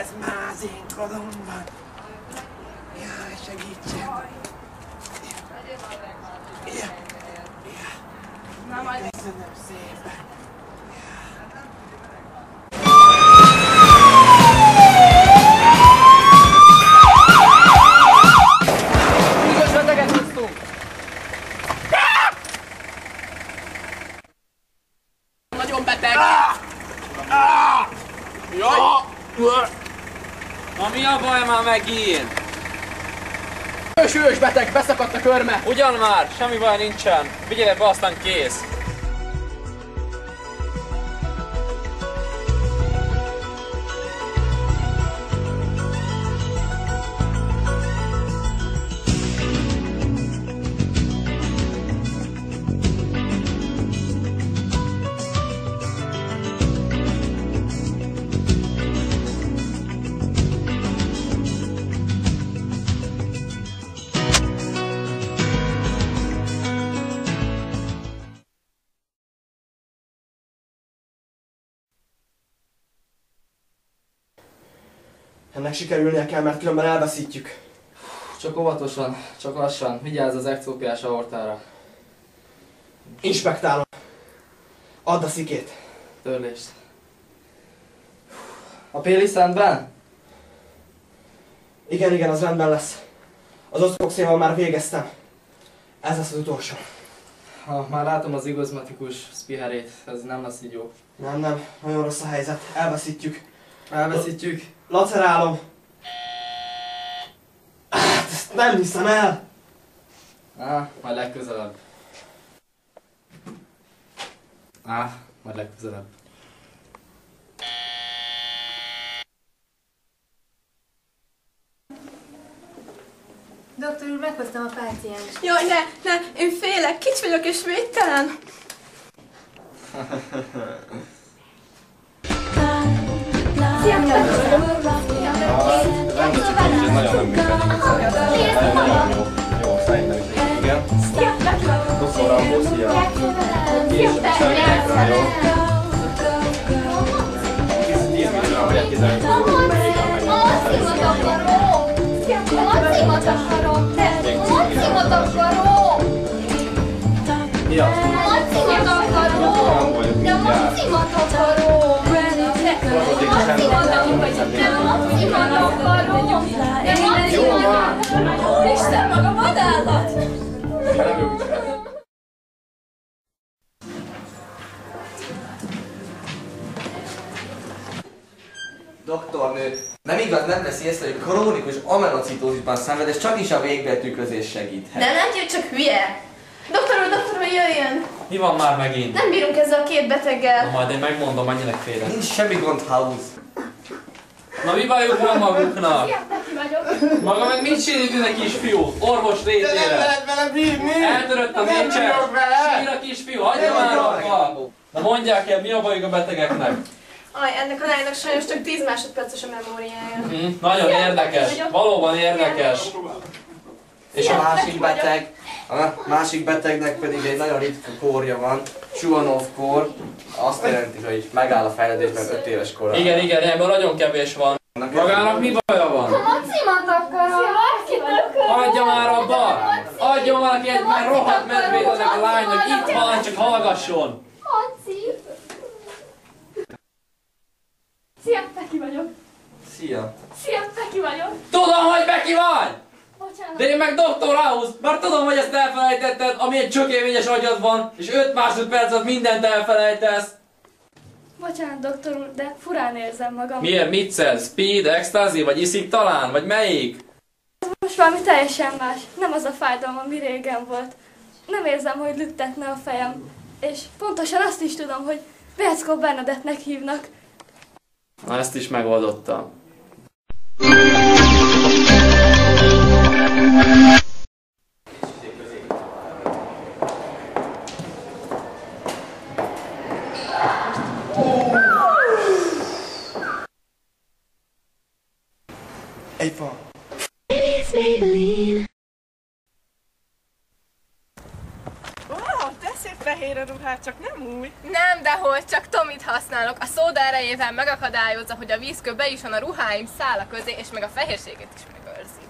Ez már az én kodomban. Jaj, segítsen. Köszönöm szépen. Súlyos beteget hoztunk! Nagyon beteg! Na mi a baj már megint? Súlyos beteg, beszakadt a körme! Ugyan már, semmi baj nincsen. Vigyél be, aztán kész. Ennek sikerülnie kell, mert különben elveszítjük. Csak óvatosan, csak lassan. Vigyázz az exópiás aortára. Inspektálom. Add a szikét. Törlést. A péli rendben? Igen, az rendben lesz. Az osztoxéval már végeztem. Ez lesz az utolsó. Már látom az igazmatikus spiherét, ez nem lesz így jó. Nem, nagyon rossz a helyzet. Elveszítjük. Elveszítjük? Lacerálom. Hát, ezt nem hiszem el. Majd legközelebb. Majd legközelebb. Doktor úr, meghoztam a pácienst. Jaj, ne, én félek, kicsi vagyok és védtelen. Isten maga vadállat! Doktornő, nem igaz, nem veszi észre, hogy krónikus amenocitózisban szenved, és csak is a végbetűközés segíthet. Nem, csak hülye. Doktor úr, jöjjön! Mi van már megint? Nem bírunk ezzel a két beteggel. Na majd én megmondom, annyinek félek. Nincs semmi gond, House. Na mi bajuk van maguknak? Maga meg mit csináljuk a kisfiú? Orvos létére. Nem lehet vele bírni. Eltörött a mécses. Sír a kisfiú, hagyja már abba. Na mondják el, mi a bajuk a betegeknek? Ennek a lánynak sajnos csak 10 másodperces a memóriája. Nagyon érdekes, valóban érdekes. És a másik betegnek pedig egy nagyon ritka kórja van, Chuanov-kór. Azt jelenti, hogy megáll a fejlődés, mert 5 éves korában. Igen, ebből nagyon kevés van. Magának mi baja van? Maximat akarom! Hagyja már abba! Adjon valaki egy már rohadt medvét ennek a lánynak, itt van, csak hallgasson! Maci! Szia, Peki vagyok! Szia! Szia, Peki vagyok! Tudom, hogy Becky vagy! Bocsánat! De én meg Dr. House, már tudom, hogy ezt elfelejtetted, ami egy csökélményes agyad van, és 5 másodpercet mindent elfelejtesz. Bocsánat, doktor úr, de furán érzem magam. Miért? Mit szed? Speed, ecstasy, vagy iszik talán? Vagy melyik? Ez most valami teljesen más. Nem az a fájdalom, ami régen volt. Nem érzem, hogy lüktetne a fejem. És pontosan azt is tudom, hogy Veckó Bernadettnek hívnak. Na ezt is megoldottam. Egy van. De szép fehér a ruha. hát csak nem új. Nem, dehogy, csak Tomit használok. A szóda erejével megakadályozza, hogy a vízkő bejusson a ruháim szála közé, és meg a fehérséget is megőrzi.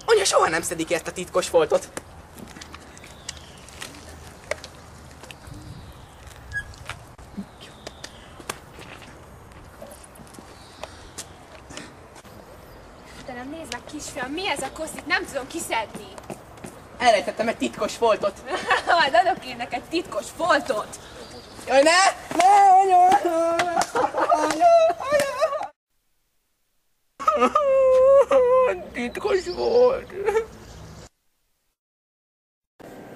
Anya soha nem szedik ezt a titkos foltot. Istenem, nézd meg, kisfiam, mi ez a koszit? Nem tudom kiszedni. Elrejtettem egy titkos foltot. Majd adok én neked titkos foltot. Jaj, ne! Ne, anya! Titkos volt.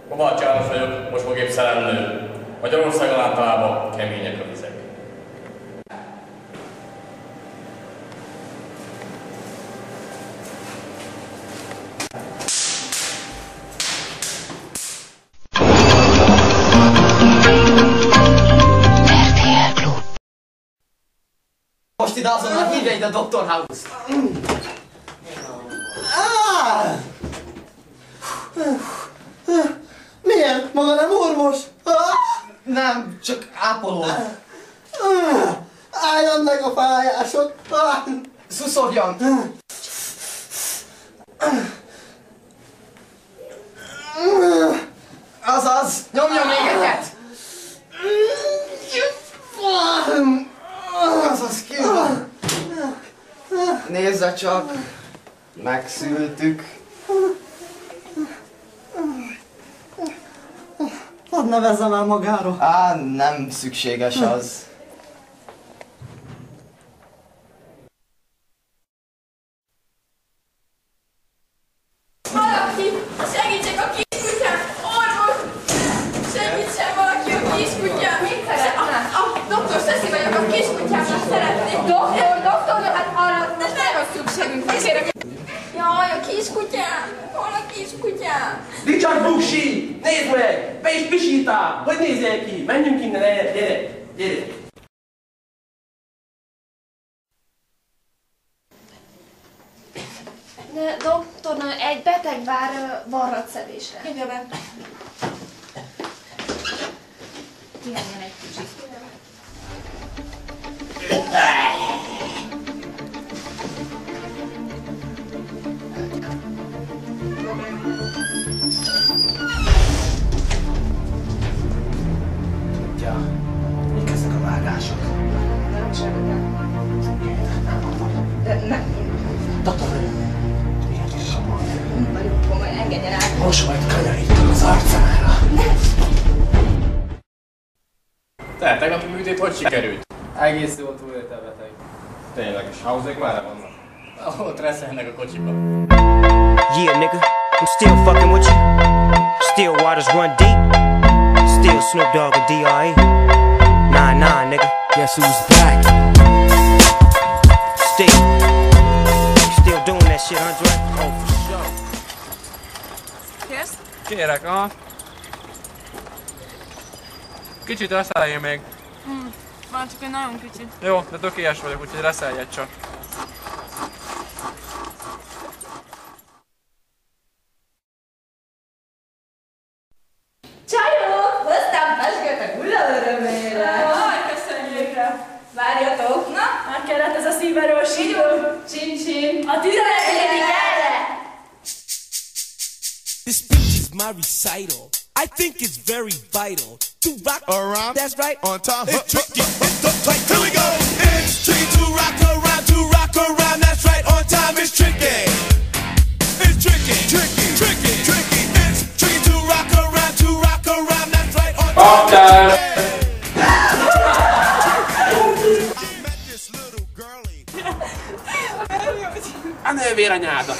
Kovács János vagyok, most fogépp szerelmnő. Magyarországon általában kemények a vizek. Most ide azonnal hívja ide a Dr. House-t! Miért? Maga nem orvos? Nem, csak ápoló. Álljon meg a fájások! Szuszogjon! Azaz! Nyomjon még egyet! Azaz, ki van? Nézze csak! Megszültük. Hadd nevezzem el magáról. Á, nem szükséges az. Valaki, segítsen a kiskutyám! Orvos! Segítsen valaki a kiskutyám! A doktor Szeszi vagyok, a kiskutyámnak szeretnék. Doktor, hát arra nagyon szükségünk van. Jaj, a kiskutyám! Hol a kiskutyám? Richard Buksi! Nézd meg! Be is pisítál! Hogy nézzél ki? Menjünk innen, gyere! Gyere! De doktornő, egy beteg vár varratszedésre. Hívja be. Kimenjen egy kicsit. Tudja, mik ezek a vágások? Nem segítem. De nem. Doktor, miért is komoly? Nagyon komoly, engedjen át. Most majd kanyarítok az arcára. Te, tegnapi műtét hogy sikerült? Egész jól túlélte a beteg. Tényleg, és House-ék merre vannak? Ott reszelnek a kocsiba. Yeah, nigga, I'm still fucking with you. Still waters run deep. Still Snoop Dogg and D.R.E. Nah, nigga. Guess who's back? Still doing that shit, Andre? Oh, for sure. Kérsz? Kérek, aha. Kicsit reszeljél még. Van csak egy nagyon kicsit. Jó, de tökélyes vagyok, úgyhogy reszeljed csak. Csajok! Hoztam pesgőt a gula örömére! Jaj, köszönjük! Várjatok! Na? Már kellett ez a szíverősítő! Csin-csin! A 11. erre! This speech is my recital. I think it's very vital to rock around. That's right. On time. It's tricky. It's the tight. Here we go. It's tricky to rock around. To rock around. That's right. On time. It's tricky. It's tricky. Tricky. Tricky. Tricky. It's tricky to rock around. To rock around. That's right. On time. A nővéranyádat!